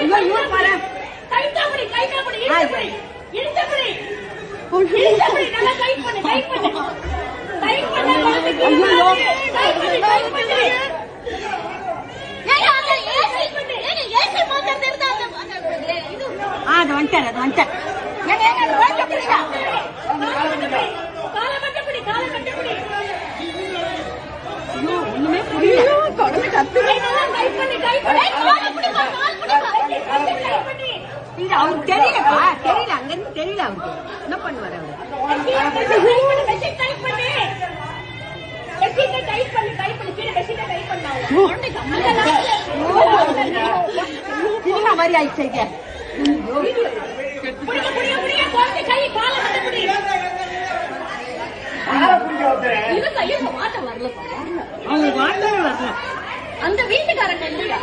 இவன் அது வந்துட்டார் அது வந்துட்டார் ஒண்ணுமே புரியல அவருக்கு தெரியலப்பா தெரியல அங்க இருந்து தெரியல அவருக்கு என்ன பண்ணுவாரு அவரு மாதிரி ஆயிடுச்சு அந்த வீட்டுக்காரங்க இல்லையா